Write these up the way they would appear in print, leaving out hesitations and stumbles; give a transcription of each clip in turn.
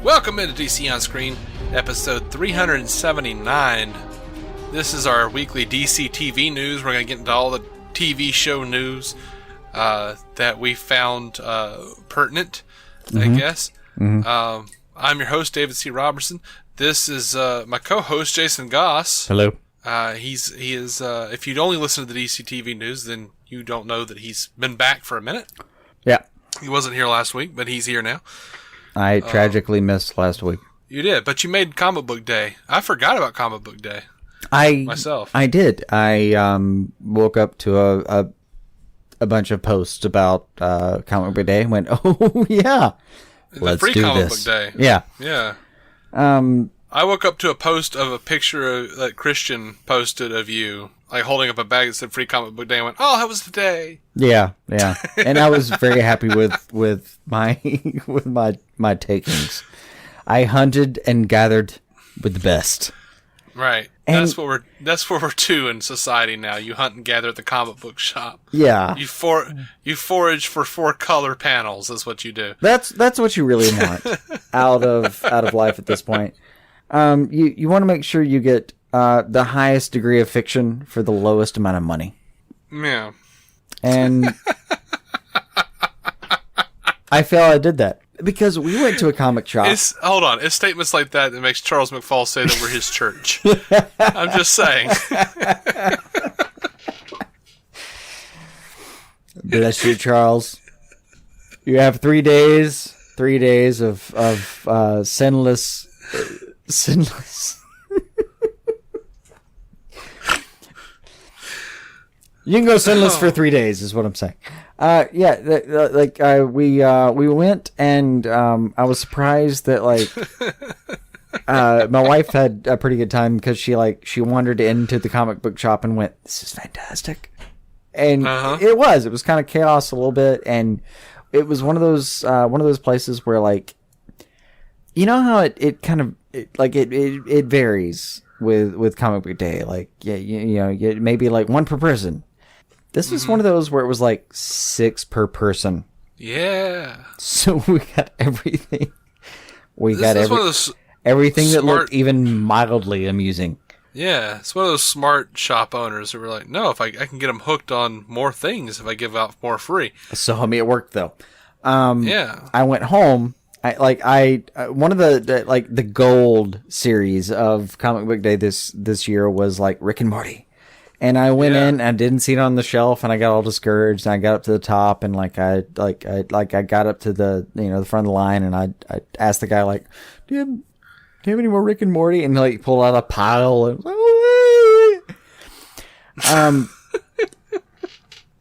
Welcome into DC On Screen, episode 379. This is our weekly DCTV news. We're going to get into all the TV show news that we found pertinent, I guess. I'm your host, David C. Robertson. This is my co-host, Jason Goss. Hello. He is. If you'd only listen to the DCTV news, then you don't know that he's been back for a minute. Yeah. He wasn't here last week, but he's here now. I tragically missed last week. You did, but you made Comic Book Day. I forgot about Comic Book Day. Myself. I did. I woke up to a bunch of posts about Comic Book Day and went, oh, yeah. Let's free do Comic this. Book Day. Yeah. Yeah. I woke up to a post of a picture that Christian posted of you, like holding up a bag that said free Comic Book Day, and went, oh, that was the day. Yeah. And I was very happy with my my takings. I hunted and gathered with the best. Right. And that's what we're to in society now. You hunt and gather at the comic book shop. Yeah. You forage for 4 color panels is what you do. That's what you really want out of life at this point. You want to make sure you get the highest degree of fiction for the lowest amount of money. Yeah. And I feel I did that because we went to a comic shop. Hold on. It's statements like that makes Charles McFall say that we're his church. I'm just saying. Bless you, Charles. You have 3 days. 3 days of sinless. You can go sinless for 3 days, is what I'm saying. We went, and I was surprised that my wife had a pretty good time because she wandered into the comic book shop and went, "This is fantastic," and it was kind of chaos a little bit, and it was one of those places where you know how it varies with Comic Book Day, maybe one per person. This was one of those where it was 6 per person. Yeah. So we got everything. Everything that looked even mildly amusing. Yeah, it's one of those smart shop owners who were like, no, if I can get them hooked on more things if I give out more free. So it worked though. Yeah. I went home. One of the gold series of Comic Book Day this year was Rick and Morty. And I went in, and I didn't see it on the shelf, and I got all discouraged. And I got up to the top, and I got up to the the front of the line, and I asked the guy do you have any more Rick and Morty? And he pulled out a pile, and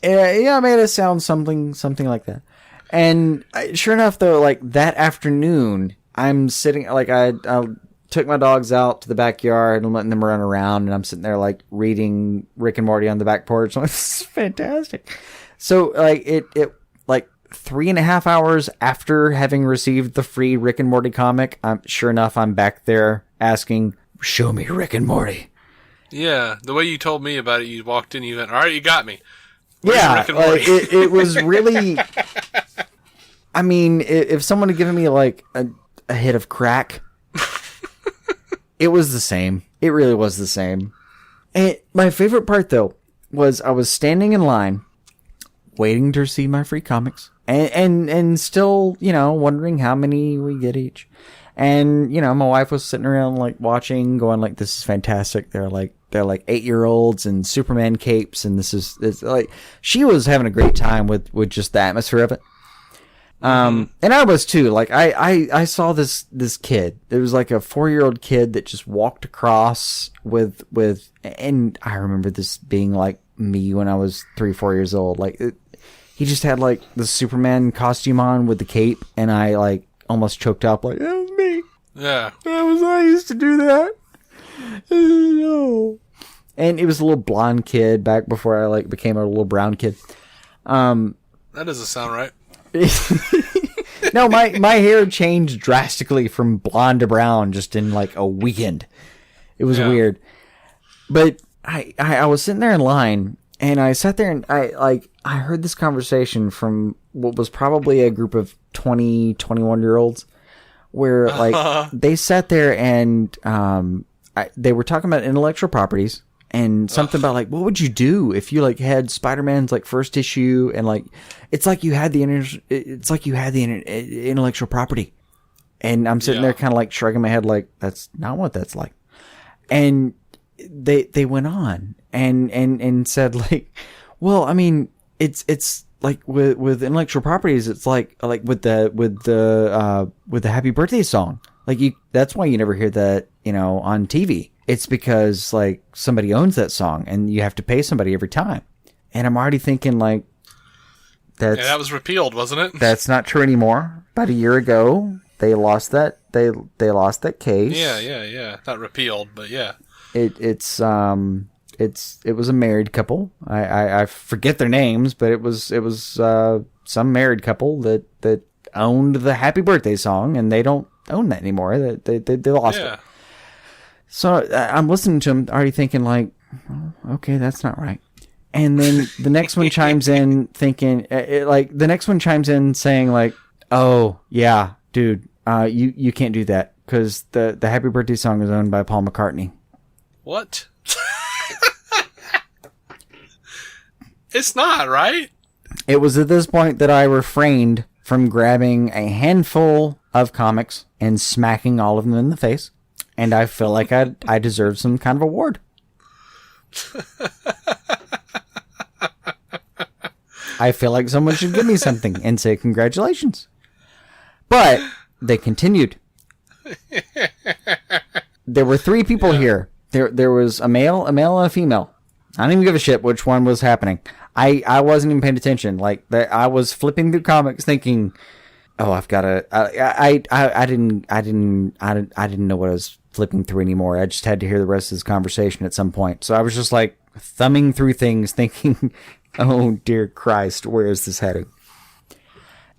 I made it sound something like that. And sure enough, though, that afternoon, I'm sitting I took my dogs out to the backyard and letting them run around, and I'm sitting there reading Rick and Morty on the back porch. I'm this is fantastic. So it 3.5 hours after having received the free Rick and Morty comic, sure enough, I'm back there asking, "Show me Rick and Morty." Yeah, the way you told me about it, you walked in, you went, "All right, you got me." Where's Rick and Morty? It was really. I mean, if someone had given me a hit of crack. It was the same. It really was the same. And my favorite part, though, was I was standing in line, waiting to receive my free comics, and still, wondering how many we get each. And, my wife was sitting around, watching, going, this is fantastic. They're 8-year-olds and Superman capes, and it's she was having a great time with just the atmosphere of it. And I was too. I saw this kid. It was a 4-year-old kid that just walked across with, and I remember this being me when I was 3-4 years old. He just had the Superman costume on with the cape, and I almost choked up. That was me. Yeah, I used to do that. No. And it was a little blonde kid back before I became a little brown kid. That doesn't sound right. No, my hair changed drastically from blonde to brown just in a weekend. It was weird. But I was sitting there in line, and I sat there and I heard this conversation from what was probably a group of 20, 21-year-olds where like they sat there and they were talking about intellectual properties and something about like, what would you do if you like had Spider-Man's like first issue and like it's like you had the intellectual property. And I'm sitting there kind of like shrugging my head like that's not what that's like. And they went on and said like, well, I mean, it's like with intellectual properties, it's like with the Happy Birthday song. Like that's why you never hear that, on TV. It's because like somebody owns that song and you have to pay somebody every time. And I'm already thinking like that was repealed, wasn't it? That's not true anymore. About a year ago, they lost that lost that case. Yeah. Not repealed, but yeah. It was a married couple. I forget their names, but it was some married couple that owned the Happy Birthday song, and they don't own that anymore. They lost it. So I'm listening to them, already thinking like, oh, okay, that's not right. And then the next one chimes in thinking saying like, oh yeah, dude, you can't do that because the Happy Birthday song is owned by Paul McCartney. What? It's not, right? It was at this point that I refrained from grabbing a handful of comics and smacking all of them in the face. And I feel like I deserve some kind of award. I feel like someone should give me something and say congratulations. But they continued. There were 3 people here. There was a male, and a female. I don't even give a shit which one was happening. I wasn't even paying attention. Like I was flipping through comics, thinking, "Oh, I've got to." I didn't know what I was flipping through anymore. I just had to hear the rest of this conversation at some point. So I was just like thumbing through things, thinking, "Oh dear Christ, where is this heading?"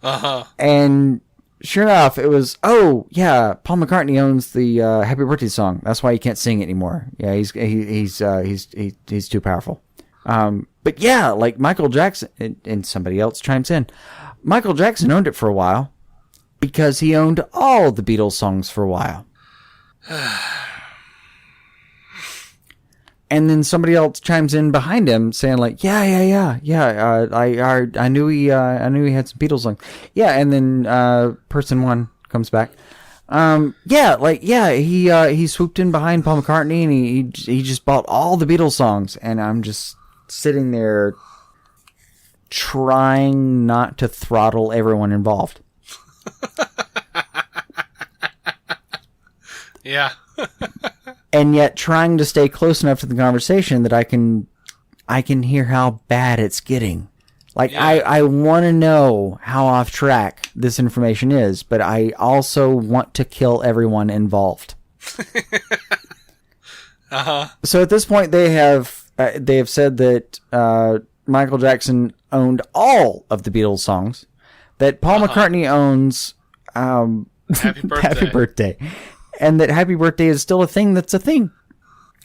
And sure enough, it was, oh yeah, Paul McCartney owns the Happy Birthday song. That's why he can't sing it anymore. Yeah, he's too powerful. But yeah, like Michael Jackson and somebody else chimes in. Michael Jackson owned it for a while because he owned all the Beatles songs for a while. And then somebody else chimes in behind him saying like, yeah. I knew he had some Beatles songs. Yeah. And then, person 1 comes back. He swooped in behind Paul McCartney and he just bought all the Beatles songs. And I'm just sitting there trying not to throttle everyone involved. Yeah. And yet trying to stay close enough to the conversation that I can hear how bad it's getting. Like, yeah. I want to know how off track this information is, but I also want to kill everyone involved. So at this point, they have said that Michael Jackson owned all of the Beatles songs, that Paul McCartney owns Happy Birthday. And that Happy Birthday is still a thing that's a thing.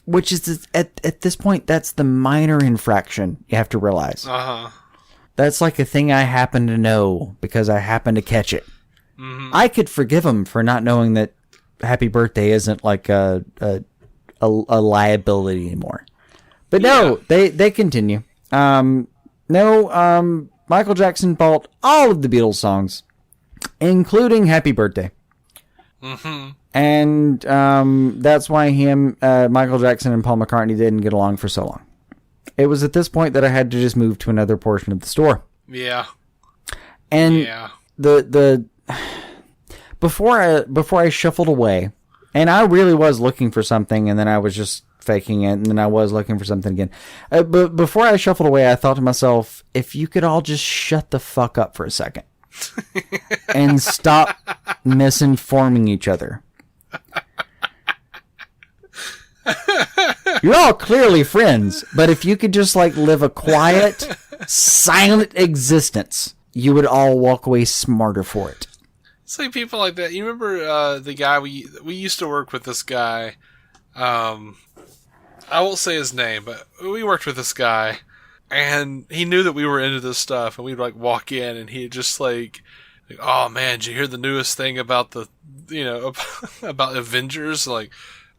Which is, at this point, that's the minor infraction you have to realize. That's like a thing I happen to know because I happen to catch it. Mm-hmm. I could forgive him for not knowing that Happy Birthday isn't like a liability anymore. But no, they continue. Michael Jackson bought all of the Beatles songs, including Happy Birthday. Mm-hmm. And that's why Michael Jackson and Paul McCartney didn't get along for so long. It was at this point that I had to just move to another portion of the store. Yeah. And the before I shuffled away, and I really was looking for something, and then I was just faking it, and then I was looking for something again. But before I shuffled away, I thought to myself, if you could all just shut the fuck up for a second and stop misinforming each other. You're all clearly friends, but if you could just like live a quiet, silent existence, you would all walk away smarter for it. It's like people like that. You remember the guy we used to work with? This guy, I won't say his name, but we worked with this guy, and he knew that we were into this stuff, and we'd like walk in, and he'd just like like, oh man, did you hear the newest thing about about Avengers? Like,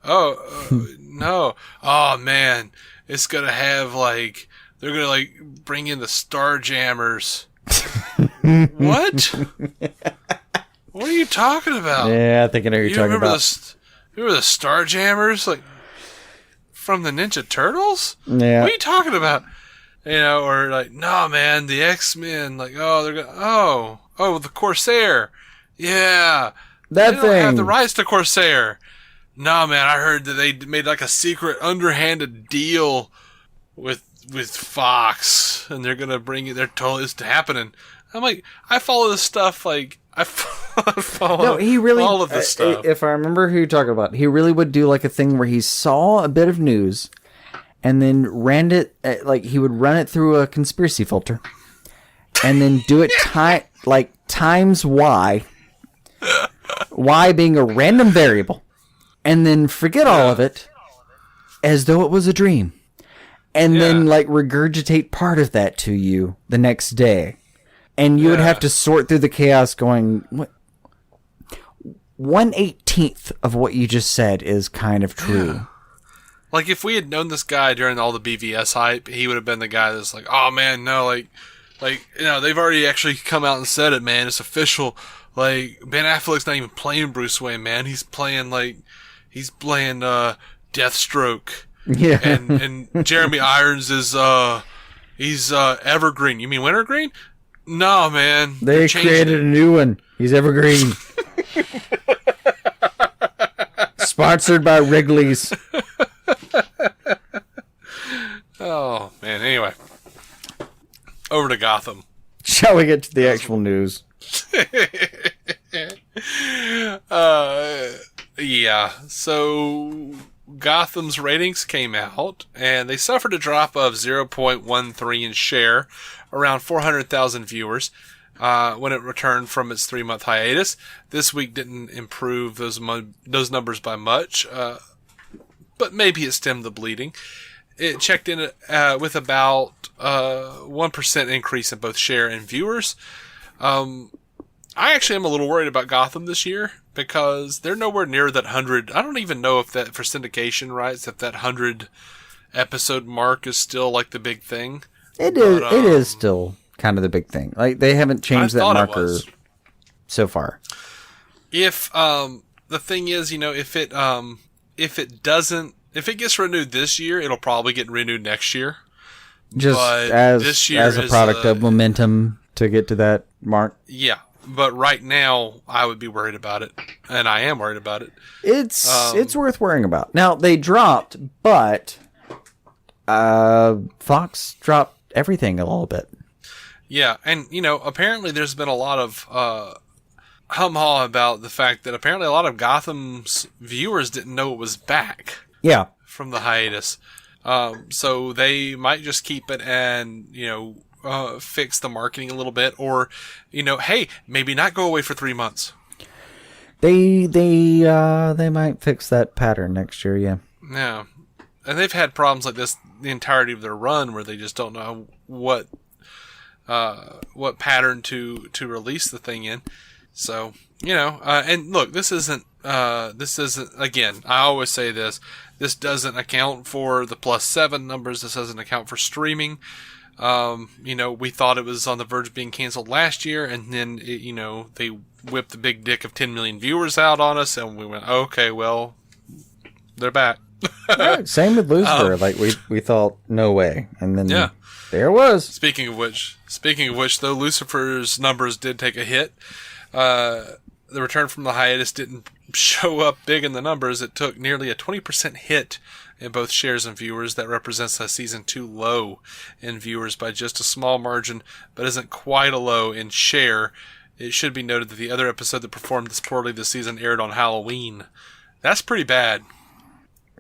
no. Oh man, it's gonna have they're gonna bring in the Starjammers. What? What are you talking about? Yeah, I think I know what you're talking about. Remember the Starjammers, from the Ninja Turtles? Yeah. What are you talking about? Or no, man, the X-Men. They're gonna. Oh, the Corsair. Yeah, that they thing. don't have the rights to Corsair. No, man, I heard that they made a secret, underhanded deal with Fox, and they're gonna bring it. They're totally it's happening. I'm like, I follow this stuff. I follow he really, all of this stuff. If I remember who you're talking about, he really would do a thing where he saw a bit of news and then ran it, he would run it through a conspiracy filter and then do it times Y being a random variable, and then forget all of it as though it was a dream. And then regurgitate part of that to you the next day. And you would have to sort through the chaos going, what? 1/18 of what you just said is kind of true. Yeah. If we had known this guy during all the BVS hype, he would have been the guy that's oh man, no, they've already actually come out and said it, man. It's official. Ben Affleck's not even playing Bruce Wayne, man. He's playing Deathstroke. Yeah. And Jeremy Irons is he's Evergreen. You mean Wintergreen? No, man. They created a new one. He's Evergreen. Sponsored by Wrigley's. Oh, man. Anyway. Over to Gotham. Shall we get to the actual news? Yeah. So Gotham's ratings came out, and they suffered a drop of 0.13 in share, around 400,000 viewers, when it returned from its 3-month hiatus. This week didn't improve those numbers by much, but maybe it stemmed the bleeding. It checked in with about 1% increase in both share and viewers. I actually am a little worried about Gotham this year, because they're nowhere near that 100. I don't even know if that, for syndication rights, if that 100 episode mark is still the big thing. It is still kind of the big thing. They haven't changed that marker so far. If the thing is, if it gets renewed this year, it'll probably get renewed next year. Just this year as a product of momentum to get to that mark. Yeah. But right now, I would be worried about it, and I am worried about it. It's worth worrying about. Now, they dropped, but Fox dropped everything a little bit. Yeah, and, apparently there's been a lot of hum-ha about the fact that apparently a lot of Gotham's viewers didn't know it was back. Yeah. From the hiatus. So they might just keep it and, fix the marketing a little bit, or hey, maybe not go away for 3 months. They might fix that pattern next year. Yeah And they've had problems like this the entirety of their run, where they just don't know what pattern to release the thing in. So and look, this isn't again, I always say this doesn't account for the +7 numbers. This doesn't account for streaming. We thought it was on the verge of being canceled last year, and then they whipped the big dick of 10 million viewers out on us, and we went, okay, well, they're back. Yeah, same with Lucifer. We thought, no way, and then there it was. Speaking of which, though, Lucifer's numbers did take a hit. The return from the hiatus didn't show up big in the numbers. It took nearly a 20% hit in both shares and viewers. That represents a season 2 low in viewers by just a small margin, but isn't quite a low in share. It should be noted that the other episode that performed this poorly this season aired on Halloween. That's pretty bad.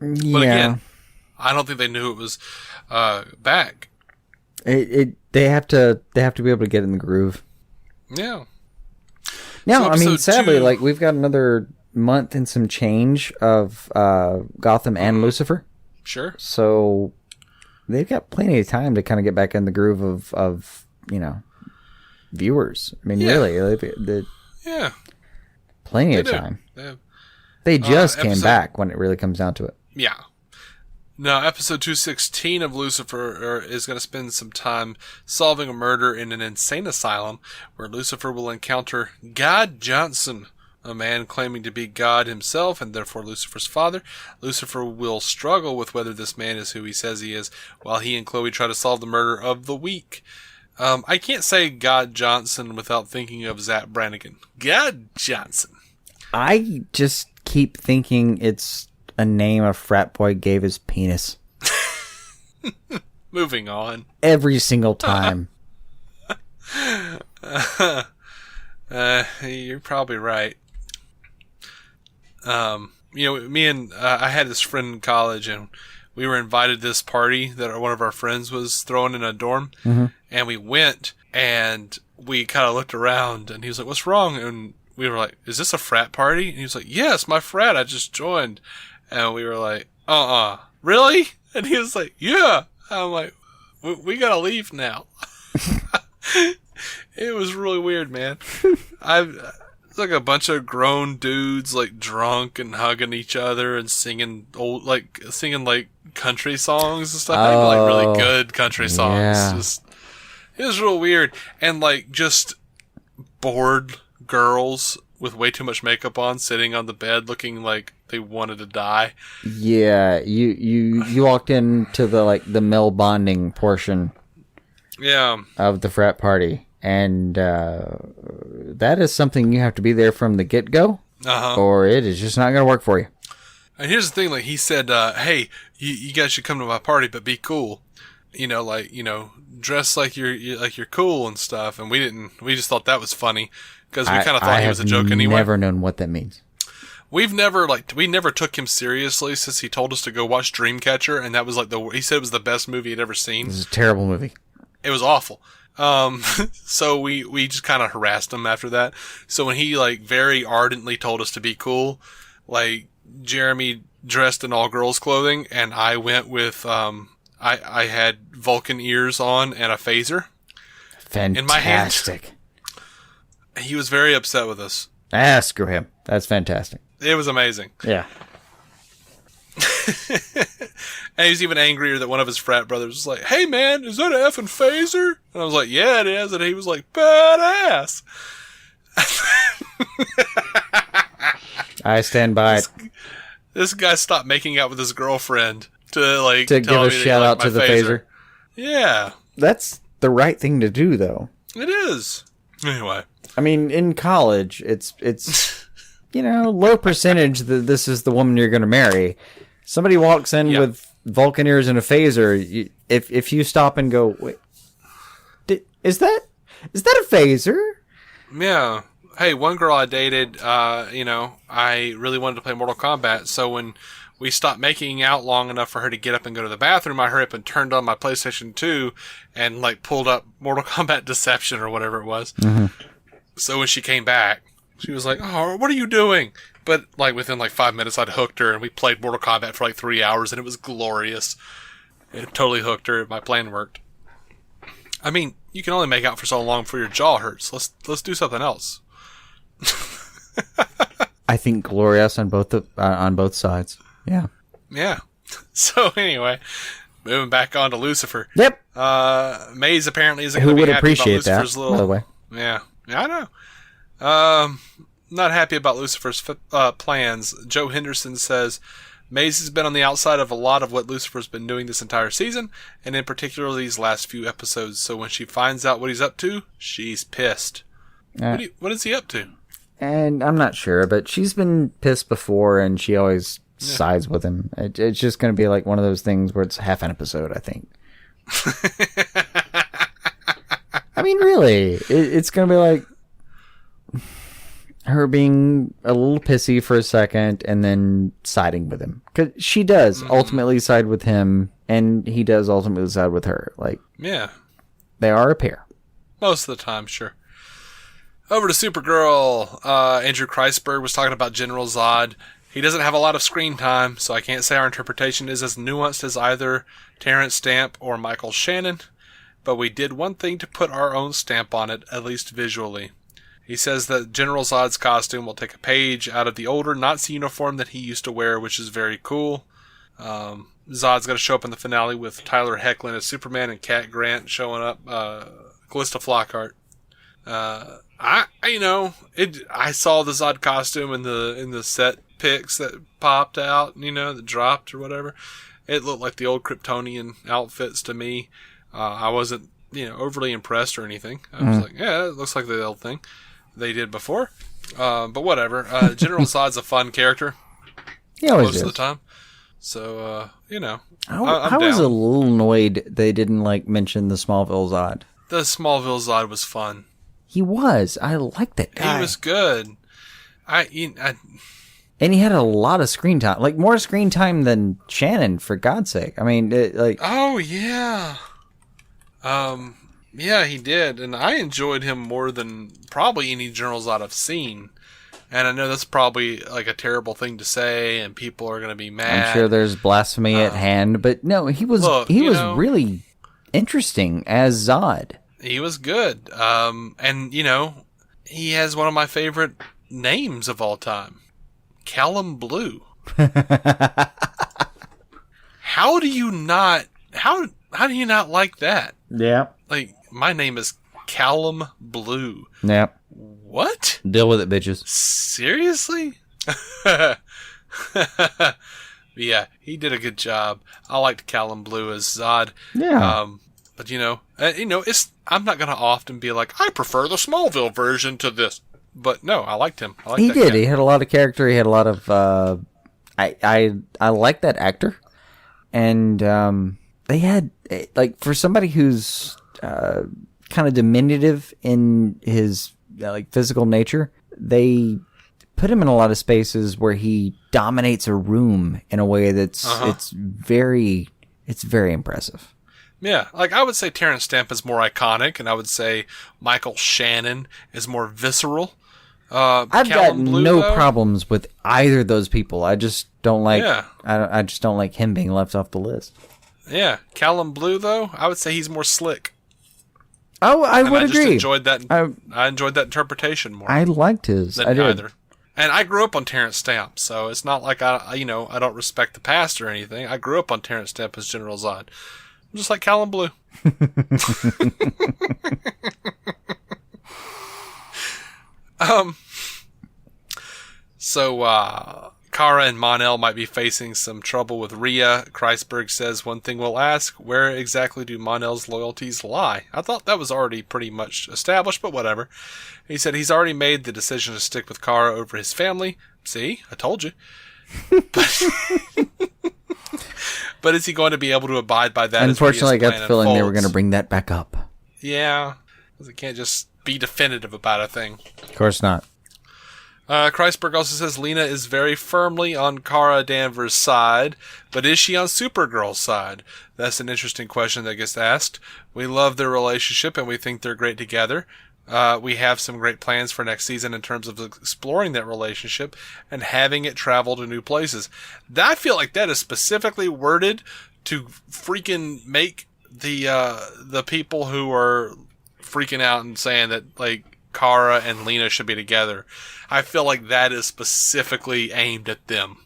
Yeah. But again, I don't think they knew it was back. They have to be able to get in the groove. Yeah. Now, So sadly, 2, we've got another month and some change of Gotham and Lucifer. Sure. So they've got plenty of time to kind of get back in the groove of viewers. I mean, really, yeah, plenty of time. They just came back when it really comes down to it. Yeah. Now, episode 216 of Lucifer is going to spend some time solving a murder in an insane asylum where Lucifer will encounter God Johnson, a man claiming to be God himself and therefore Lucifer's father. Lucifer will struggle with whether this man is who he says he is, while he and Chloe try to solve the murder of the week. I can't say God Johnson without thinking of Zach Brannigan. God Johnson. I just keep thinking it's a name a frat boy gave his penis. Moving on. Every single time. You're probably right. Me and I had this friend in college, and we were invited to this party that one of our friends was throwing in a dorm, and we went, and we kind of looked around, and he was like, "What's wrong?" And we were like, "Is this a frat party?" And he was like, "Yes, my frat. I just joined." And we were like, really? And he was like, yeah. I'm like, we gotta leave now. It was really weird, man. It's like a bunch of grown dudes, like drunk and hugging each other and singing country songs and stuff. Like really good country songs. Yeah. It was real weird. And like just bored girls with way too much makeup on, sitting on the bed looking like they wanted to die. Yeah, you walked into the male bonding portion of the frat party, and that is something you have to be there from the get-go, or it is just not going to work for you. And here's the thing, like he said, hey, you guys should come to my party, but be cool. Dress like you're cool and stuff, and we just thought that was funny. Because we kind of thought he was a joke anyway. I've never known what that means. We never took him seriously since he told us to go watch Dreamcatcher, and that was he said it was the best movie he'd ever seen. It was a terrible movie. It was awful. So we just kind of harassed him after that. So when he very ardently told us to be cool, Jeremy dressed in all girls clothing, and I went with I had Vulcan ears on and a phaser. Fantastic. In my hand. He was very upset with us. Screw him. That's fantastic. It was amazing. Yeah. And he was even angrier that one of his frat brothers was like, "Hey man, is that an effing phaser?" And I was like, "Yeah, it is." And he was like, "Badass." I stand by it. This guy stopped making out with his girlfriend to give a shout out to the phaser. Yeah. That's the right thing to do, though. It is. Anyway. I mean, in college, it's low percentage that this is the woman you're going to marry. Somebody walks in with Vulcan ears and a phaser. If you stop and go, wait, is that a phaser? Yeah. Hey, one girl I dated, I really wanted to play Mortal Kombat, so when we stopped making out long enough for her to get up and go to the bathroom, I hurried up and turned on my PlayStation 2 and pulled up Mortal Kombat Deception or whatever it was. Mm-hmm. So when she came back, she was like, "Oh, what are you doing?" But within 5 minutes, I'd hooked her, and we played Mortal Kombat for 3 hours, and it was glorious. It totally hooked her. My plan worked. I mean, you can only make out for so long before your jaw hurts. Let's do something else. I think glorious on both sides. Yeah. Yeah. So anyway, moving back on to Lucifer. Yep. Maze apparently isn't going to be happy about Lucifer's by the way. Yeah, I know. Not happy about Lucifer's plans. Joe Henderson says Maze has been on the outside of a lot of what Lucifer's been doing this entire season, and in particular these last few episodes. So when she finds out what he's up to, she's pissed. What is he up to? And I'm not sure, but she's been pissed before, and she always sides with him. It's just going to be one of those things where it's half an episode, I think. I mean, really, it's going to be her being a little pissy for a second and then siding with him. Because she does ultimately side with him, and he does ultimately side with her. They are a pair. Most of the time, sure. Over to Supergirl. Andrew Kreisberg was talking about General Zod. He doesn't have a lot of screen time, so I can't say our interpretation is as nuanced as either Terrence Stamp or Michael Shannon. but we did one thing to put our own stamp on it, at least visually. He says that General Zod's costume will take a page out of the older Nazi uniform that he used to wear, which is very cool. Zod's going to show up in the finale with Tyler Hoechlin as Superman and Cat Grant showing up, Callista Flockhart. I saw the Zod costume in the set pics that popped out, that dropped or whatever. It looked like the old Kryptonian outfits to me. I wasn't, overly impressed or anything. I was like, yeah, it looks like the old thing they did before. But whatever. General Zod's a fun character. He always most is. of the time. So, I was a little annoyed they didn't mention the Smallville Zod. The Smallville Zod was fun. He was. I liked that guy. He was good. And he had a lot of screen time. More screen time than Shannon, for God's sake. I mean, Oh, yeah. Yeah, he did. And I enjoyed him more than probably any General Zod I've seen. And I know that's probably a terrible thing to say, and people are going to be mad. I'm sure there's blasphemy at hand, but no, he was really interesting as Zod. He was good. And he has one of my favorite names of all time. Callum Blue. How do you not like that? Yeah. My name is Callum Blue. Yeah. What? Deal with it, bitches. Seriously? Yeah, he did a good job. I liked Callum Blue as Zod. Yeah. But I'm not gonna often be like, I prefer the Smallville version to this. But no, I liked him. He did. He had a lot of character. He had a lot of. I like that actor, and they had for somebody who's kind of diminutive in his physical nature, they put him in a lot of spaces where he dominates a room in a way that's it's very impressive. Yeah, I would say Terrence Stamp is more iconic, and I would say Michael Shannon is more visceral. I've got no problems with either of those people. I just don't like. Yeah. I just don't like him being left off the list. Yeah, Callum Blue though, I would say he's more slick. Oh, I would agree. Just enjoyed that. I enjoyed that interpretation more. I liked his. I did. Either. And I grew up on Terrence Stamp, so it's not like I don't respect the past or anything. I grew up on Terrence Stamp as General Zod. I'm just like Callum Blue. So Kara and Mon-El might be facing some trouble with Rhea. Kreisberg says, one thing we'll ask, where exactly do Mon-El's loyalties lie? I thought that was already pretty much established, but whatever. He said he's already made the decision to stick with Kara over his family. See, I told you. But is he going to be able to abide by that? Unfortunately, I got the feeling they were going to bring that back up. Yeah, because it can't just be definitive about a thing. Of course not. Kreisberg also says Lena is very firmly on Kara Danvers' side, but is she on Supergirl's side? That's an interesting question that gets asked. We love their relationship and we think they're great together. We have some great plans for next season in terms of exploring that relationship and having it travel to new places. I feel like that is specifically worded to freaking make the people who are freaking out and saying that Kara and Lena should be together. I feel like that is specifically aimed at them.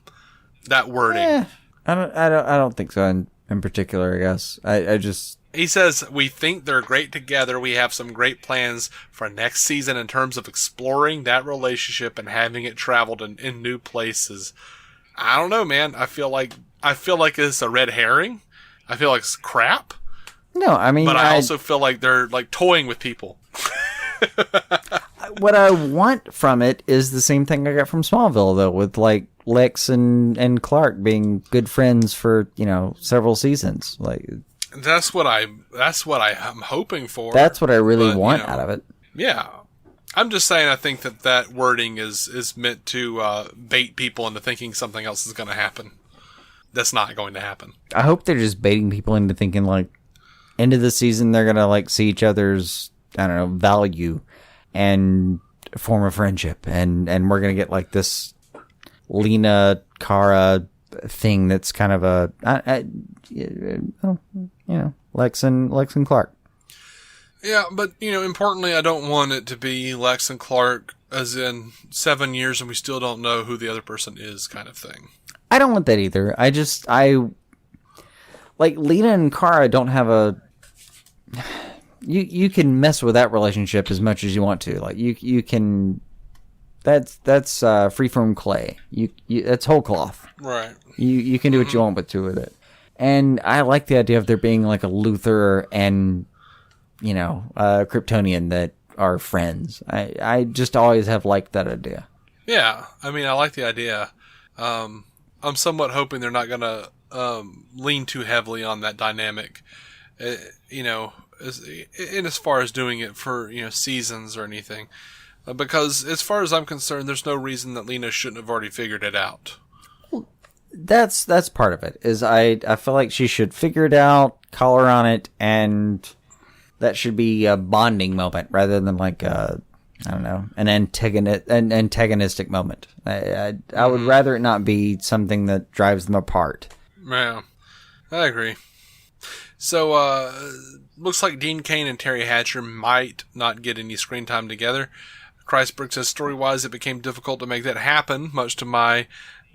That wording. I don't think so in particular, I guess. I just... He says, we think they're great together. We have some great plans for next season in terms of exploring that relationship and having it traveled in new places. I don't know, man. I feel like it's a red herring. I feel like it's crap. No, I mean... But I also feel like they're toying with people. What I want from it is the same thing I got from Smallville, though, with Lex and Clark being good friends for several seasons. That's what I'm hoping for. That's what I really want out of it. Yeah, I'm just saying. I think that wording is meant to bait people into thinking something else is going to happen. That's not going to happen. I hope they're just baiting people into thinking end of the season they're gonna see each other's value and form a friendship, and we're gonna get this Lena Kara thing that's kind of Lex and Clark. Yeah, but, importantly, I don't want it to be Lex and Clark, as in 7 years and we still don't know who the other person is kind of thing. I don't want that either. Like, Lena and Kara don't have a... You can mess with that relationship as much as you want to. Like, you can... That's freeform clay. That's whole cloth. Right. You can do what you want with it. And I like the idea of there being like a Lucifer and, a Kryptonian that are friends. I just always have liked that idea. Yeah. I mean, I like the idea. I'm somewhat hoping they're not going to lean too heavily on that dynamic, as far as doing it for, seasons or anything. Because as far as I'm concerned, there's no reason that Lena shouldn't have already figured it out. That's part of it. Is I feel like she should figure it out, call her on it, and that should be a bonding moment rather than like an antagonistic moment. I would rather it not be something that drives them apart. Yeah, I agree. So, looks like Dean Cain and Teri Hatcher might not get any screen time together. Kreisberg says, story-wise, it became difficult to make that happen, much to my,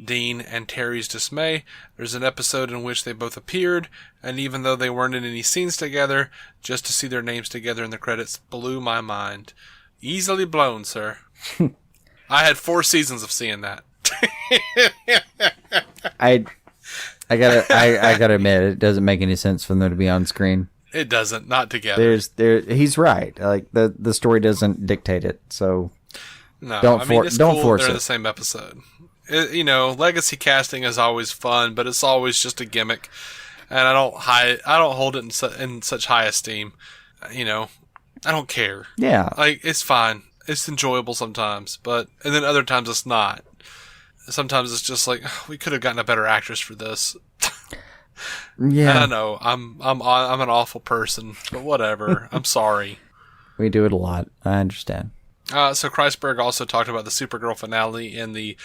Dean, and Teri's dismay. There's an episode in which they both appeared, and even though they weren't in any scenes together, just to see their names together in the credits blew my mind. Easily blown, sir. I had 4 seasons of seeing that. I gotta admit, it doesn't make any sense for them to be on screen. It doesn't, not together. He's right. Like the story doesn't dictate it, so no. Don't it's don't cool force they're it. The same episode. Legacy casting is always fun, but it's always just a gimmick, and I don't hold it in such high esteem. I don't care. Yeah, like it's fine. It's enjoyable sometimes, and then other times it's not. Sometimes it's just like we could have gotten a better actress for this. Yeah, I know. I'm an awful person, but whatever. I'm sorry. We do it a lot. I understand. So Kreisberg also talked about the Supergirl finale in the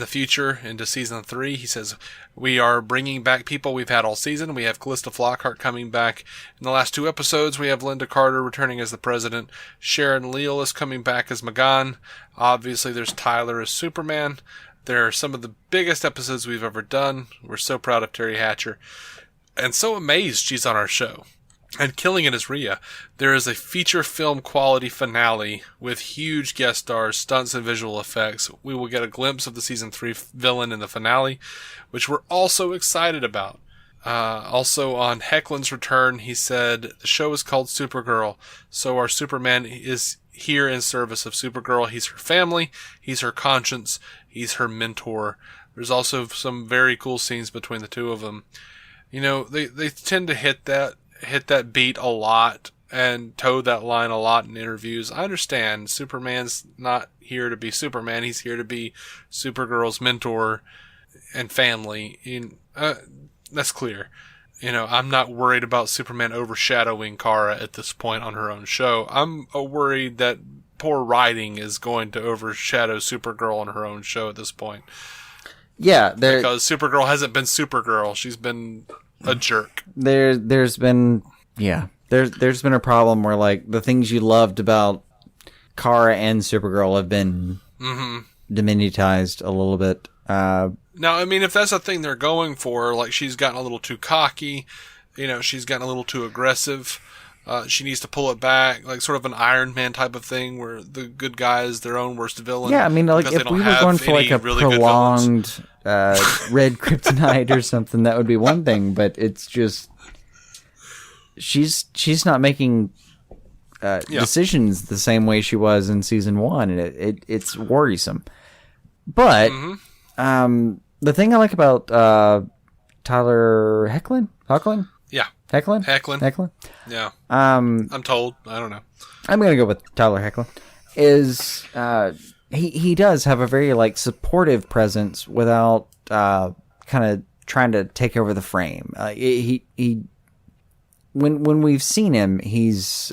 future into season 3. He says, we are bringing back people we've had all season. We have Callista Flockhart coming back in the last 2 episodes. We have Linda Carter returning as the president. Sharon Leal is coming back as Magan. Obviously, there's Tyler as Superman. They're some of the biggest episodes we've ever done. We're so proud of Teri Hatcher. And so amazed she's on our show. And killing it as Rhea. There is a feature film quality finale with huge guest stars, stunts, and visual effects. We will get a glimpse of the season 3 villain in the finale, which we're also excited about. Also on Hecklin's return, he said, the show is called Supergirl, so our Superman is here in service of Supergirl. He's her family, he's her conscience, he's her mentor. There's also some very cool scenes between the two of them. They tend to hit that beat a lot and toe that line a lot in interviews. I understand Superman's not here to be Superman. He's here to be Supergirl's mentor and family. That's clear. I'm not worried about Superman overshadowing Kara at this point on her own show. I'm worried that poor writing is going to overshadow Supergirl on her own show at this point. Yeah, because Supergirl hasn't been Supergirl. She's been a jerk. There's been a problem where like the things you loved about Kara and Supergirl have been diminutized a little bit. Now, I mean, if that's a thing they're going for, like she's gotten a little too cocky, she's gotten a little too aggressive. She needs to pull it back, like sort of an Iron Man type of thing, where the good guy is their own worst villain. Yeah, I mean, like if we were going for like a really prolonged red kryptonite or something, that would be one thing. But it's just she's not making decisions the same way she was in season 1, and it's worrisome. But the thing I like about Tyler Hecklin? Yeah. Hecklin? Yeah. I'm told. I don't know. I'm going to go with Tyler Hecklin. Is he does have a very like supportive presence without kind of trying to take over the frame. He when we've seen him, he's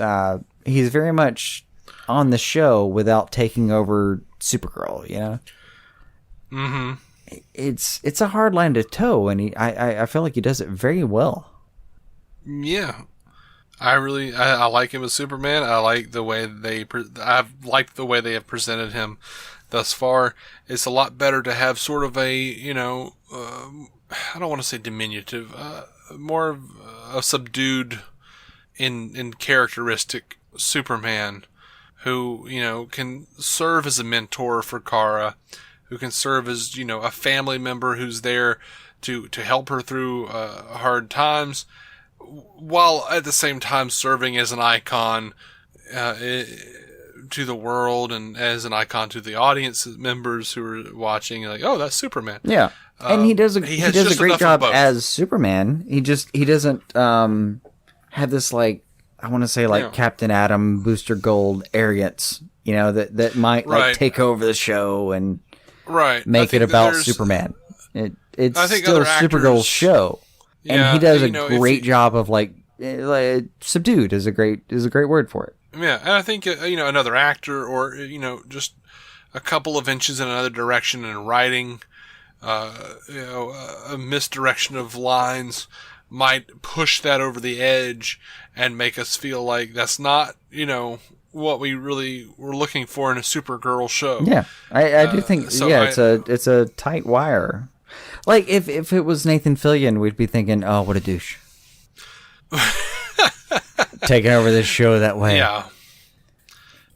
very much on the show without taking over Supergirl, Mm-hmm. It's a hard line to toe, and I feel like he does it very well. Yeah. I like him as Superman. I like the way I've liked the way they have presented him thus far. It's a lot better to have sort of a, I don't want to say diminutive, more of a subdued in characteristic Superman who, can serve as a mentor for Kara, who can serve as, a family member who's there to help her through hard times, while at the same time serving as an icon to the world and as an icon to the audience members who are watching, like, oh, that's Superman. Yeah. And he does a great job as Superman. He doesn't have this, like, I want to say, like, Captain Atom, Booster Gold arrogance, that might like take over the show and make it about Superman. It's still Supergirl's show, and he does a great job of like subdued is a great word for it. Yeah, and I think another actor or just a couple of inches in another direction in writing, a misdirection of lines might push that over the edge and make us feel like that's not, what we really were looking for in a Supergirl show. Yeah, I do think, it's a tight wire. Like, if it was Nathan Fillion, we'd be thinking, oh, what a douche. Taking over this show that way. Yeah.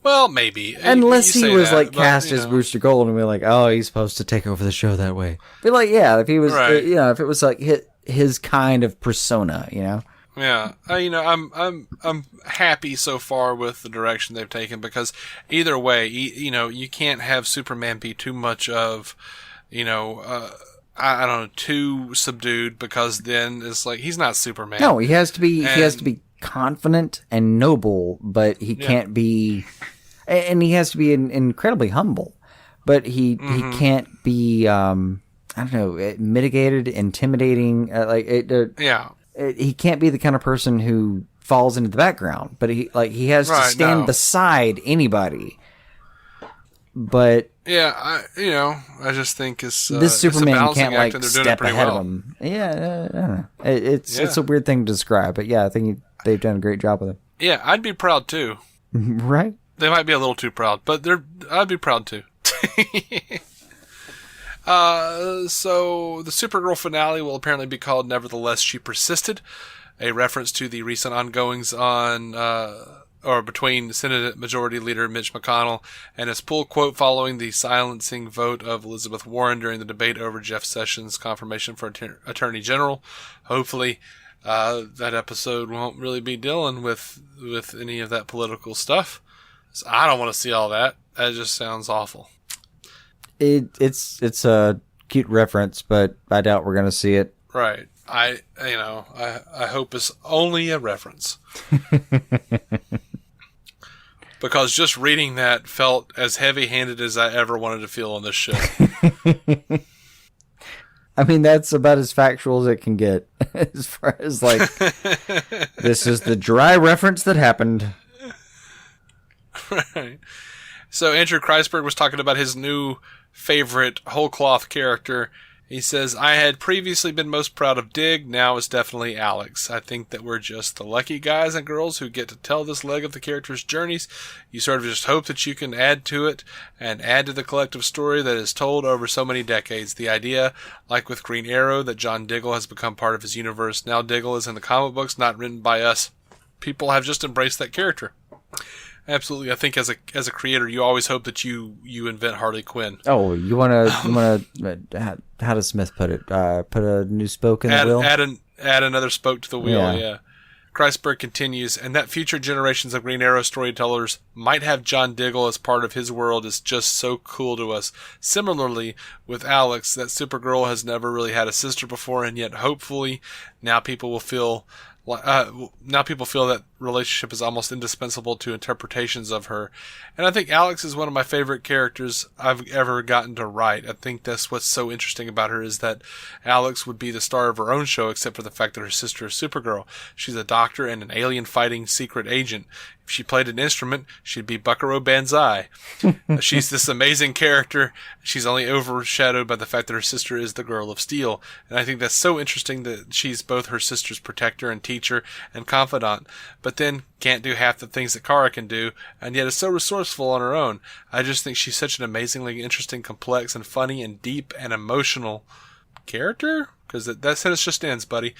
Well, maybe. Unless he was cast as Booster Gold and we're like, oh, he's supposed to take over the show that way. But like, yeah, if he was, if it was like his kind of persona, Yeah, I'm happy so far with the direction they've taken, because either way, you can't have Superman be too much of, I don't know, too subdued, because then it's like he's not Superman. No, he has to be confident and noble, but he can't be, and he has to be incredibly humble, but he can't be I don't know, mitigated, intimidating, he can't be the kind of person who falls into the background, but he has to stand beside anybody. But I just think this Superman can't step ahead of him. Yeah, it's a weird thing to describe, but yeah, I think they've done a great job with it. Yeah, I'd be proud too. Right? They might be a little too proud, but I'd be proud too. So the Supergirl finale will apparently be called "Nevertheless She Persisted," a reference to the recent ongoings between Senate Majority Leader Mitch McConnell and his pull quote following the silencing vote of Elizabeth Warren during the debate over Jeff Sessions' confirmation for Attorney General. Hopefully, that episode won't really be dealing with any of that political stuff. So I don't want to see all that. That just sounds awful. It's a cute reference, but I doubt we're going to see it. Right. I hope it's only a reference. Because just reading that felt as heavy-handed as I ever wanted to feel on this show. I mean, that's about as factual as it can get. As far as, like, this is the dry reference that happened. Right. So Andrew Kreisberg was talking about his new favorite whole cloth character. He says, I had previously been most proud of Dig, now it's definitely Alex. I think that we're just the lucky guys and girls who get to tell this leg of the character's journeys. You sort of just hope that you can add to it and add to the collective story that is told over so many decades. The idea, like with Green Arrow, that John Diggle has become part of his universe. Now Diggle is in the comic books, not written by us. People have just embraced that character. Absolutely. I think as a creator, you always hope that you invent Harley Quinn. Oh, you want to, how does Smith put it? Put a new spoke in the wheel? Add another spoke to the wheel, yeah. Kreisberg continues, and that future generations of Green Arrow storytellers might have John Diggle as part of his world is just so cool to us. Similarly, with Alex, that Supergirl has never really had a sister before, and yet hopefully now people feel that relationship is almost indispensable to interpretations of her. And I think Alex is one of my favorite characters I've ever gotten to write. I think that's what's so interesting about her, is that Alex would be the star of her own show, except for the fact that her sister is Supergirl. She's a doctor and an alien fighting secret agent. If she played an instrument, she'd be Buckaroo Banzai. She's this amazing character. She's only overshadowed by the fact that her sister is the Girl of Steel. And I think that's so interesting that she's both her sister's protector and teacher and confidant. But but then can't do half the things that Kara can do, and yet is so resourceful on her own. I just think she's such an amazingly interesting, complex, and funny, and deep, and emotional character? Because that sentence just ends, buddy.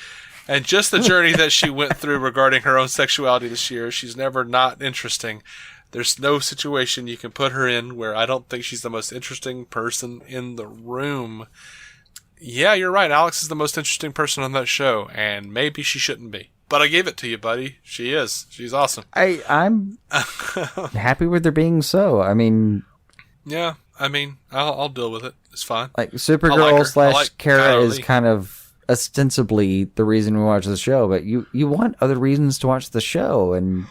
And just the journey that she went through regarding her own sexuality this year, she's never not interesting. There's no situation you can put her in where I don't think she's the most interesting person in the room. Yeah, you're right. Alex is the most interesting person on that show, and maybe she shouldn't be. But I gave it to you, buddy. She is. She's awesome. I'm happy with her being so. I mean... Yeah, I mean, I'll deal with it. It's fine. Like, Supergirl / Kara is kind of ostensibly the reason we watch the show, but you want other reasons to watch the show, and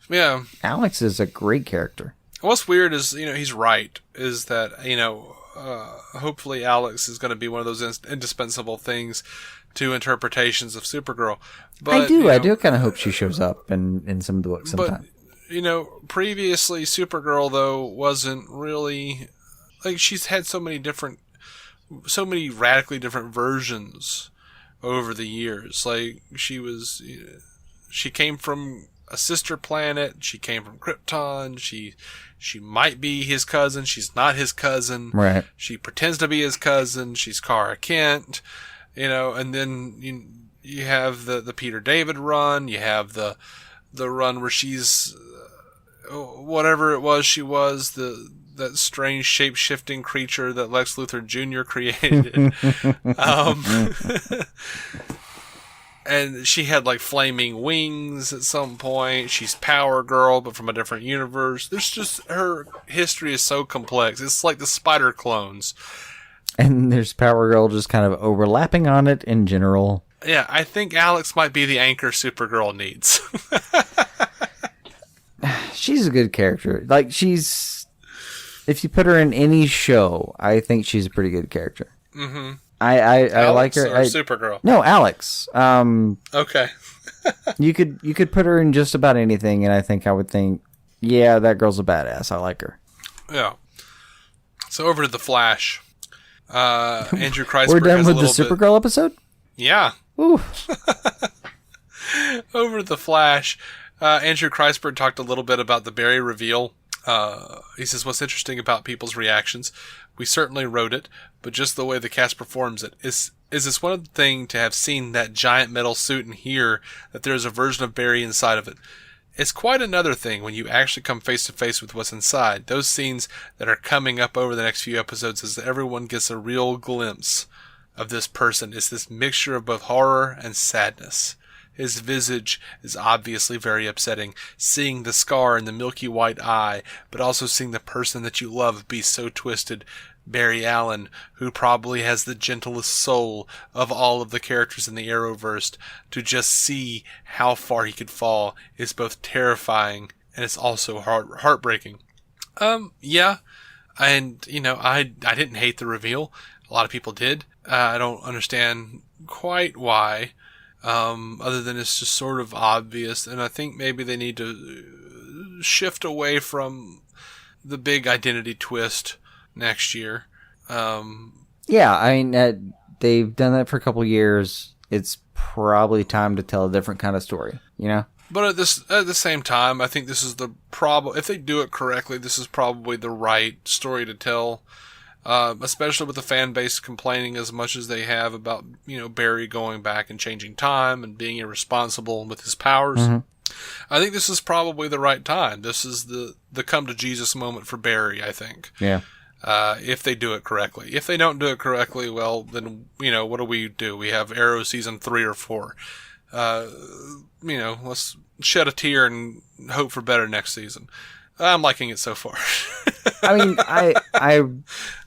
yeah, Alex is a great character. What's weird is, he's right, is that, hopefully Alex is going to be one of those indispensable things to interpretations of Supergirl. But, I do kind of hope she shows up in some of the books sometime. But, previously Supergirl, though, wasn't really, like, she's had so many radically different versions over the years. Like, she came from a sister planet, she came from Krypton, she might be his cousin, she's not his cousin. Right. She pretends to be his cousin, she's Kara Kent, and then you have the Peter David run, you have the run where she's whatever it was she was, that strange shape-shifting creature that Lex Luthor Jr. created. And she had, like, flaming wings at some point. She's Power Girl, but from a different universe. There's just, her history is so complex. It's like the Spider clones. And there's Power Girl just kind of overlapping on it in general. Yeah, I think Alex might be the anchor Supergirl needs. She's a good character. Like, if you put her in any show, I think she's a pretty good character. Mm-hmm. I like her. Or Supergirl? No, Alex. Okay. you could put her in just about anything, and I think I would think, yeah, that girl's a badass. I like her. Yeah. So over to the Flash. Andrew Kreisberg. We're done with the Supergirl episode? Yeah. Ooh. Over to the Flash. Andrew Kreisberg talked a little bit about the Barry reveal. He says, what's interesting about people's reactions? We certainly wrote it, but just the way the cast performs it. Is this one thing to have seen that giant metal suit and hear that there is a version of Barry inside of it? It's quite another thing when you actually come face to face with what's inside. Those scenes that are coming up over the next few episodes as everyone gets a real glimpse of this person. It's this mixture of both horror and sadness. His visage is obviously very upsetting, seeing the scar in the milky white eye, but also seeing the person that you love be so twisted. Barry Allen, who probably has the gentlest soul of all of the characters in the Arrowverse, to just see how far he could fall is both terrifying and it's also heartbreaking. Yeah, and I didn't hate the reveal. A lot of people did. I don't understand quite why. Other than it's just sort of obvious, and I think maybe they need to shift away from the big identity twist next year. Yeah, I mean, they've done that for a couple of years. It's probably time to tell a different kind of story, But at the same time, I think this is the problem. If they do it correctly, this is probably the right story to tell. Especially with the fan base complaining as much as they have about, Barry going back and changing time and being irresponsible with his powers. Mm-hmm. I think this is probably the right time. This is the come to Jesus moment for Barry, I think. Yeah. If they do it correctly. If they don't do it correctly, well, then, what do? We have Arrow season 3 or 4. Let's shed a tear and hope for better next season. I'm liking it so far. I mean,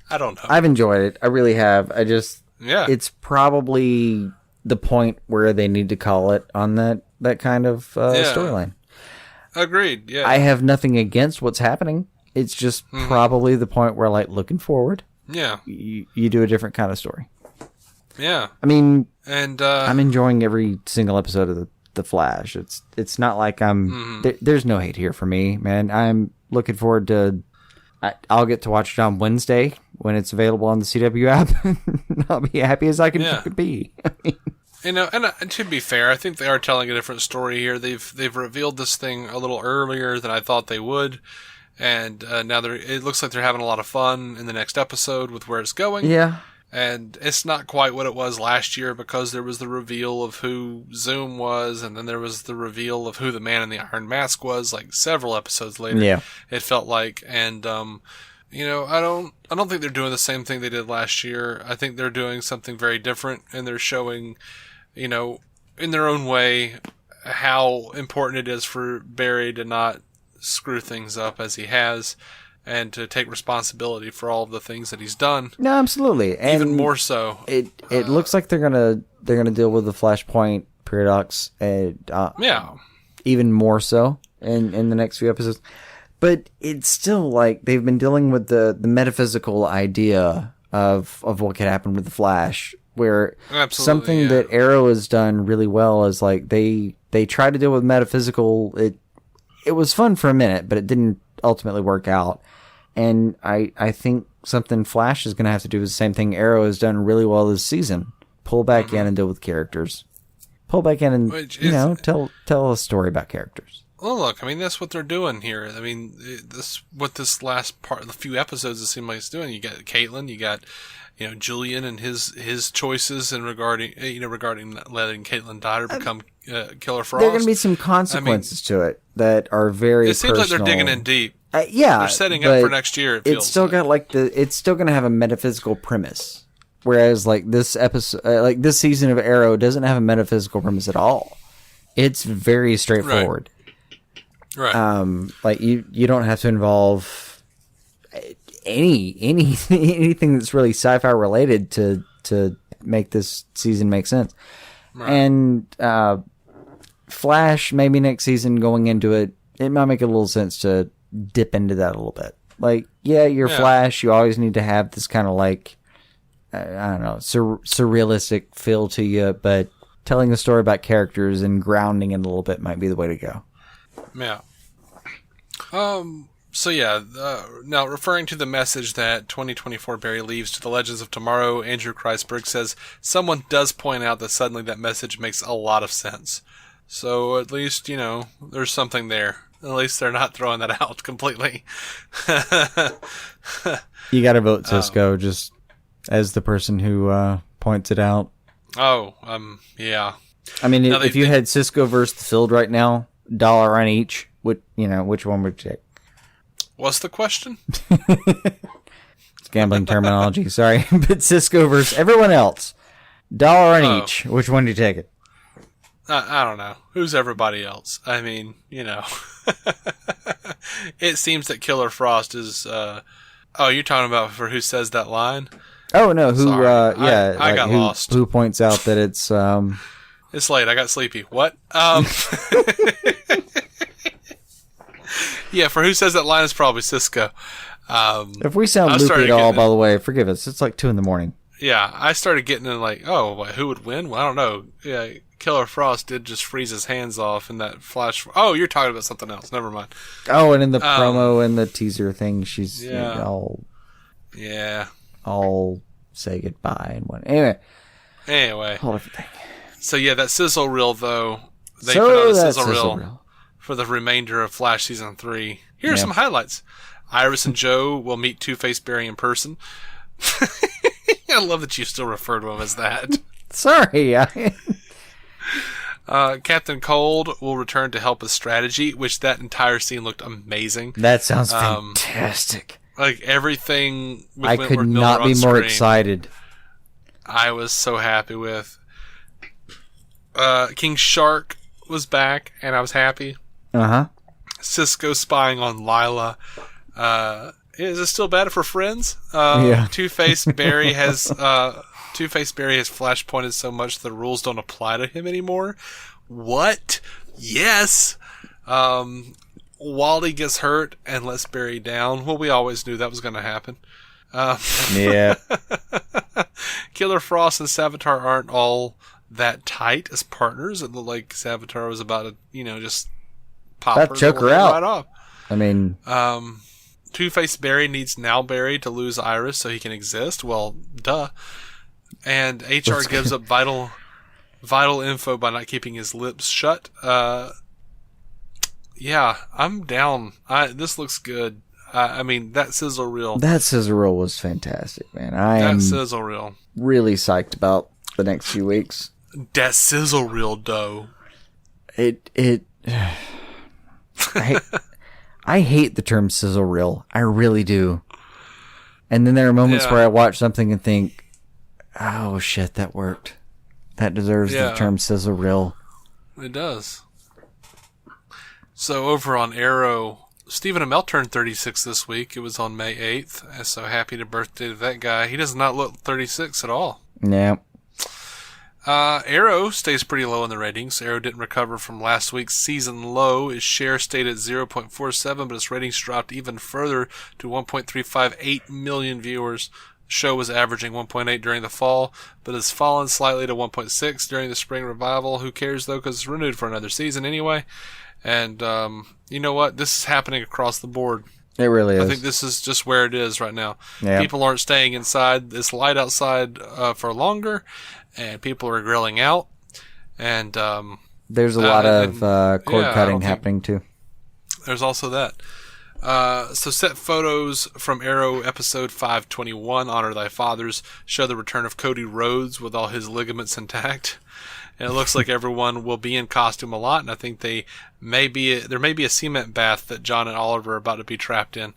I don't know. I've enjoyed it. I really have. It's probably the point where they need to call it on that kind of storyline. Agreed. Yeah. I have nothing against what's happening. It's just probably the point where, like, looking forward. Yeah. You do a different kind of story. Yeah. I mean, and I'm enjoying every single episode of the Flash. It's not like I'm. There's no hate here for me, man. I'm looking forward to. I'll get to watch it on Wednesday when it's available on the CW app. I'll be happy as I can be. You know, and to be fair, I think they are telling a different story here. They've revealed this thing a little earlier than I thought they would, and now it looks like they're having a lot of fun in the next episode with where it's going. Yeah. And it's not quite what it was last year because there was the reveal of who Zoom was, and then there was the reveal of who the Man in the Iron Mask was, like several episodes later. Yeah. It felt like, and you know, I don't think they're doing the same thing they did last year. I think they're doing something very different, and they're showing, you know, in their own way, how important it is for Barry to not screw things up as he has, and to take responsibility for all of the things that he's done. No, absolutely. And even more so. It looks like they're gonna deal with the Flashpoint paradox, even more so in the next few episodes. But it's still like they've been dealing with the metaphysical idea of what could happen with the Flash, where something that Arrow has done really well is like they try to deal with metaphysical. It was fun for a minute, but it didn't ultimately work out. And I think something Flash is going to have to do is the same thing Arrow has done really well this season. Pull back in and deal with characters. Pull back in and, tell a story about characters. Well, look, I mean, that's what they're doing here. I mean, this last part, the few episodes it seems like it's doing. You got Caitlin, you got, you know, Julian and his choices in regarding letting Caitlin die or become Killer Frost. There are going to be some consequences to it that are very It seems personal. like they're digging in deep. Yeah, they're setting up for next year. It's still got it's still going to have a metaphysical premise, whereas like this episode, like this season of Arrow doesn't have a metaphysical premise at all. It's very straightforward. Right. Like you don't have to involve anything that's really sci-fi related to make this season make sense. Right. And Flash, maybe next season going into it might make a little sense to dip into that a little bit. Like, you're Flash. You always need to have this kind of like, I don't know, surrealistic feel to you, but telling a story about characters and grounding it a little bit might be the way to go. Yeah. So yeah, now referring to the message that 2024 Barry leaves to the Legends of Tomorrow, Andrew Kreisberg says, someone does point out that suddenly that message makes a lot of sense. So at least, you know, there's something there. At least they're not throwing that out completely. You gotta vote Cisco, just as the person who points it out. Oh, yeah. I mean, if you had Cisco versus the field right now, $1 on each, which one would you take? What's the question? It's gambling terminology, sorry. But Cisco versus everyone else, $1 on each, which one do you take it? I don't know. Who's everybody else? I mean, you know. It seems that Killer Frost is... you're talking about for who says that line? Oh, no. Who? I got lost. Who points out that it's... It's late. I got sleepy. What? Yeah, for who says that line is probably Cisco. If we sound loopy at all, by the way, forgive us. It's like 2 a.m. Yeah, I started getting in like, who would win? Well, I don't know. Yeah, Killer Frost did just freeze his hands off in that flash. Oh, you're talking about something else. Never mind. Oh, and in the promo and the teaser thing, she's all say goodbye and what. Anyway, whole different thing. So yeah, that Sizzle reel though. They put out a Sizzle reel for the remainder of Flash season 3. Here are some highlights. Iris and Joe will meet Two-Face Barry in person. I love that you still refer to him as that. Sorry. Captain Cold will return to help with strategy, which that entire scene looked amazing. That sounds fantastic. Like everything with I Wentworth could Miller not on be more screen, excited. I was so happy with. King Shark was back, and I was happy. Uh-huh. Cisco spying on Lila. Is it still bad for friends? Two-Face Barry has flashpointed so much the rules don't apply to him anymore. What? Yes. Wally gets hurt and lets Barry down. Well, we always knew that was going to happen. Yeah. Killer Frost and Savitar aren't all that tight as partners. It looked like Savitar was about to, just pop her, choke her out right off. I mean, Two-Face Barry needs Now Barry to lose Iris so he can exist. Well, duh. And HR gives up vital vital info by not keeping his lips shut. Yeah, I'm down. This looks good. I mean, that sizzle reel. That sizzle reel was fantastic, man. I am sizzle reel. Really psyched about the next few weeks. That sizzle reel, though. I hate the term sizzle reel. I really do. And then there are moments where I watch something and think, oh shit, that worked. That deserves the term sizzle reel. It does. So over on Arrow, Stephen Amell turned 36 this week. It was on May 8th. So happy birthday to that guy. He does not look 36 at all. Yeah. Arrow stays pretty low in the ratings. Arrow didn't recover from last week's season low. Its share stayed at 0.47, but its ratings dropped even further to 1.358 million viewers. The show was averaging 1.8 during the fall, but has fallen slightly to 1.6 during the spring revival. Who cares, though, because it's renewed for another season anyway. And you know what? This is happening across the board. It really is. I think this is just where it is right now. Yeah. People aren't staying inside. It's light outside for longer, and people are grilling out. And there's a lot of cord cutting happening too. There's also that. So set photos from Arrow episode 521, Honor Thy Fathers, show the return of Cody Rhodes with all his ligaments intact. And it looks like everyone will be in costume a lot, and I think there may be a cement bath that John and Oliver are about to be trapped in.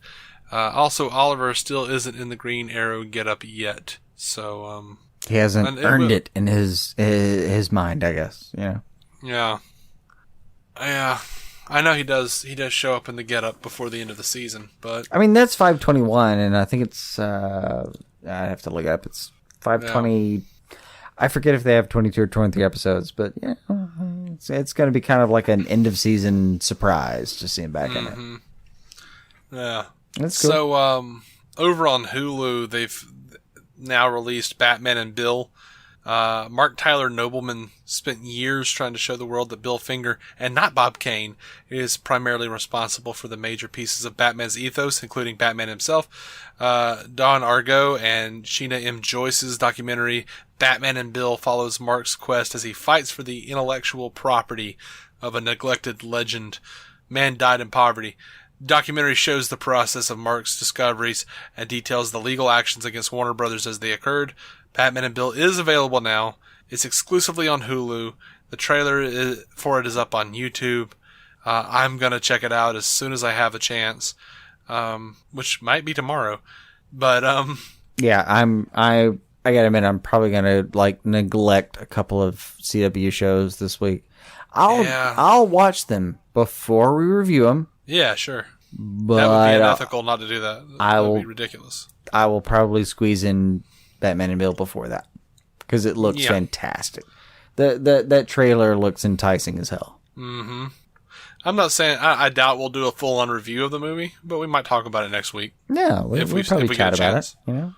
Also, Oliver still isn't in the Green Arrow getup yet, so he hasn't earned it in his mind, I guess. Yeah. Yeah. I know he does. He does show up in the getup before the end of the season, but I mean that's 521, and I think it's I have to look it up. It's 520. Yeah. I forget if they have 22 or 23 episodes, but yeah, it's going to be kind of like an end of season surprise to see him back in it. Yeah, that's cool. So over on Hulu, they've now released Batman and Bill. Mark Tyler Nobleman spent years trying to show the world that Bill Finger, and not Bob Kane, is primarily responsible for the major pieces of Batman's ethos, including Batman himself. Don Argo and Sheena M. Joyce's documentary Batman and Bill follows Mark's quest as he fights for the intellectual property of a neglected legend. Man died in poverty. The documentary shows the process of Mark's discoveries and details the legal actions against Warner Brothers as they occurred. Batman and Bill is available now. It's exclusively on Hulu. The trailer for it is up on YouTube. I'm going to check it out as soon as I have a chance, which might be tomorrow. But yeah, I gotta admit, I'm probably gonna neglect a couple of CW shows this week. I'll watch them before we review them. Yeah, sure. But that would be unethical not to do that. That would be ridiculous. I will probably squeeze in Batman and Bill before that because it looks fantastic. That trailer looks enticing as hell. Mm-hmm. I'm not saying I doubt we'll do a full-on review of the movie, but we might talk about it next week. Yeah, we'll probably chat about it. You know.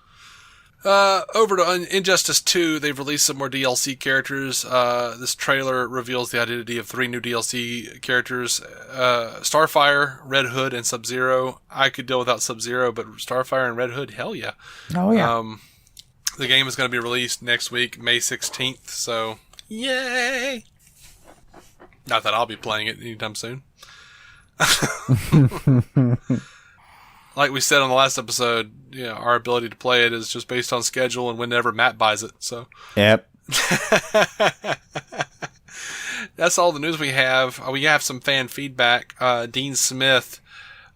Over to Injustice 2, they've released some more DLC characters. This trailer reveals the identity of 3 new DLC characters. Starfire, Red Hood, and Sub-Zero. I could deal without Sub-Zero, but Starfire and Red Hood, hell yeah. Oh, yeah. The game is going to be released next week, May 16th, so yay! Not that I'll be playing it anytime soon. Like we said on the last episode, our ability to play it is just based on schedule and whenever Matt buys it. So, yep. That's all the news we have. We have some fan feedback. Dean Smith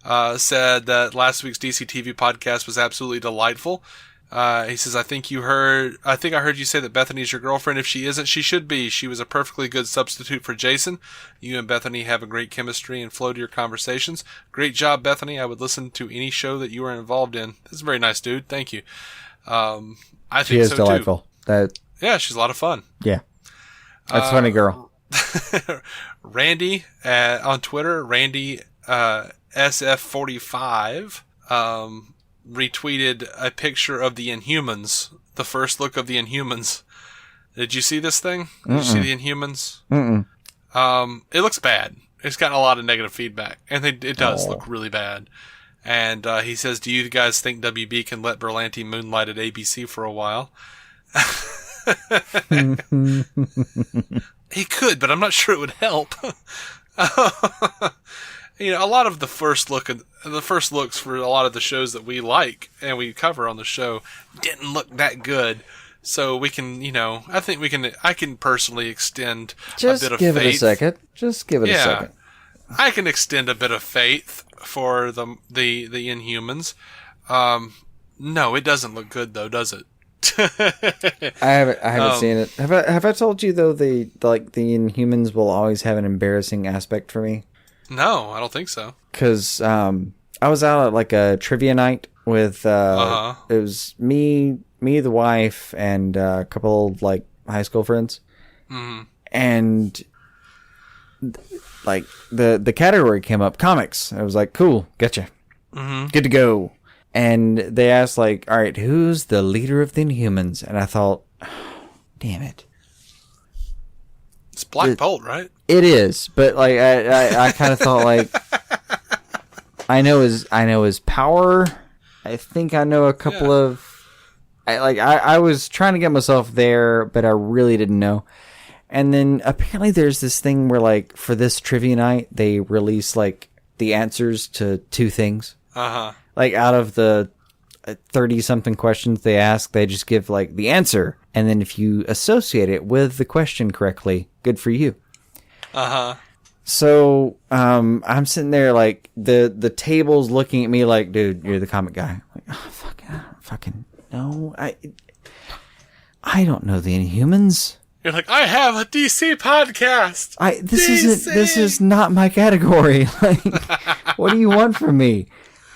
said that last week's DCTV podcast was absolutely delightful. He says, I think I heard you say that Bethany's your girlfriend. If she isn't, she should be. She was a perfectly good substitute for Jason. You and Bethany have a great chemistry and flow to your conversations. Great job, Bethany. I would listen to any show that you are involved in. That's very nice, dude. Thank you. I think she is so delightful. Too. Yeah, she's a lot of fun. Yeah. That's a funny girl. Randy, on Twitter, Randy, SF45, retweeted a picture of the Inhumans, the first look of the Inhumans. Did you see this thing? Did you see the Inhumans? It looks bad. It's gotten a lot of negative feedback, and it does look really bad. And he says, do you guys think WB can let Berlanti moonlight at ABC for a while? He could, but I'm not sure it would help. A lot of the first looks for a lot of the shows that we like and we cover on the show didn't look that good. So we can, I can personally extend a bit of faith. Just give it a second. I can extend a bit of faith for the Inhumans. No, it doesn't look good though, does it? I haven't seen it. Have I told you though the Inhumans will always have an embarrassing aspect for me? No, I don't think so. Because I was out at like a trivia night with it was me, the wife, and a couple of like high school friends, and like the category came up comics. I was like, cool, gotcha, good to go. And they asked like, all right, who's the leader of the Inhumans? And I thought, oh, damn it. It's Black Bolt, right? It is, but like I kind of thought like I know his power. I think I know a couple of. I was trying to get myself there, but I really didn't know. And then apparently there's this thing where like for this trivia night they release like the answers to 2 things. Like out of the 30-something questions they ask, they just give like the answer, and then if you associate it with the question correctly, good for you. So I'm sitting there like the table's looking at me like, dude, you're the comic guy. I'm like, oh fuck, I don't fucking know. I don't know the Inhumans. You're like, I have a DC podcast. This is not my category. Like, what do you want from me?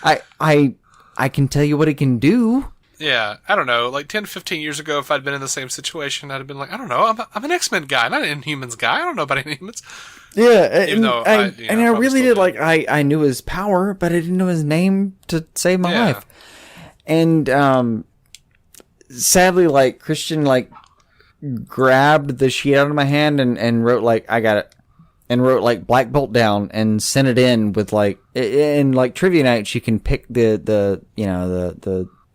I can tell you what it can do. Yeah, I don't know. Like 10, 15 years ago, if I'd been in the same situation, I'd have been like, I don't know. I'm an X-Men guy, not an Inhumans guy. I don't know about Inhumans. Yeah, I really did. Like, I knew his power, but I didn't know his name to save my life. And sadly, like Christian, like grabbed the sheet out of my hand and wrote like, I got it. And wrote like Black Bolt down and sent it in with like in like trivia nights you can pick the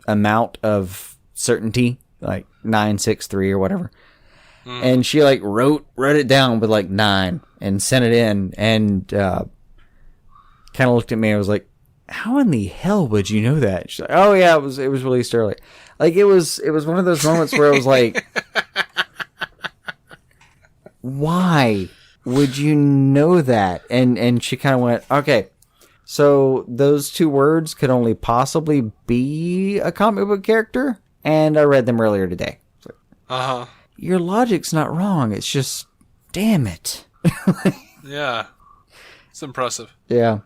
amount of certainty like 963 or whatever, and she like wrote it down with like 9 and sent it in and kind of looked at me. I was like, how in the hell would you know that? She's like, oh yeah, it was released early. Like it was one of those moments where I was like, why would you know that? And she kind of went, okay, so those 2 words could only possibly be a comic book character, and I read them earlier today. Like, your logic's not wrong. It's just, damn it. Yeah, it's impressive. Yeah,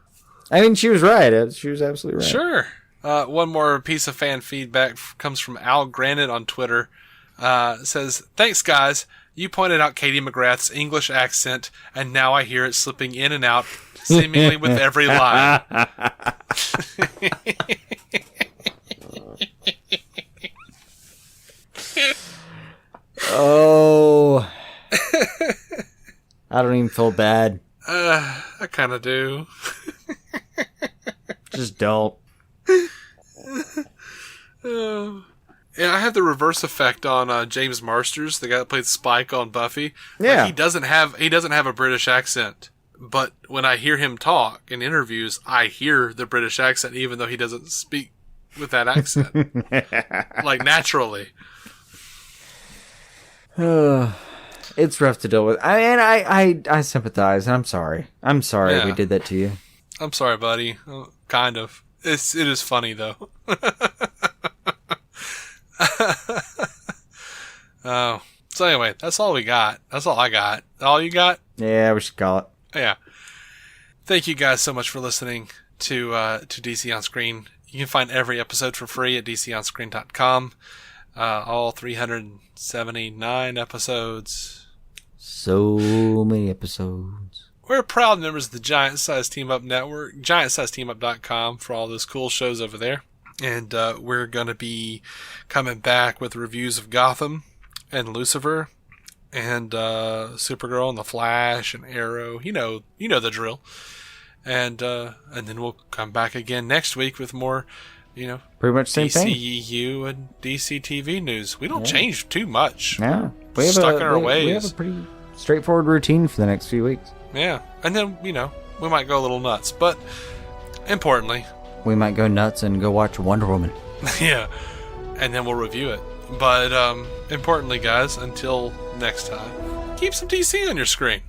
I mean, she was right. She was absolutely right. Sure. One more piece of fan feedback comes from algranite on Twitter. It says, thanks guys. You pointed out Katie McGrath's English accent, and now I hear it slipping in and out, seemingly with every line. Oh. I don't even feel bad. I kind of do. Just don't. Oh. Yeah, I had the reverse effect on James Marsters, the guy that played Spike on Buffy. Yeah, like, he doesn't have a British accent, but when I hear him talk in interviews, I hear the British accent, even though he doesn't speak with that accent, like naturally. It's rough to deal with. I sympathize. I'm sorry. We did that to you. I'm sorry, buddy. Kind of. It is funny though. Oh, so anyway, that's all we got. That's all I got. All you got? Yeah, we should call it. Yeah. Thank you guys so much for listening to DC on Screen. You can find every episode for free at dconscreen.com. All 379 episodes. So many episodes. We're proud members of the Giant Size Team Up Network, giantsizeteamup.com, for all those cool shows over there. And we're going to be coming back with reviews of Gotham and Lucifer and Supergirl and The Flash and Arrow. You know the drill. And then we'll come back again next week with more pretty much the same thing. DCEU and DCTV news. We don't change too much. Yeah. Stuck in our ways. We have a pretty straightforward routine for the next few weeks. Yeah. And then, we might go a little nuts. But, importantly... We might go nuts and go watch Wonder Woman. Yeah. And then we'll review it. But, importantly, guys, until next time, keep some DC on your screen.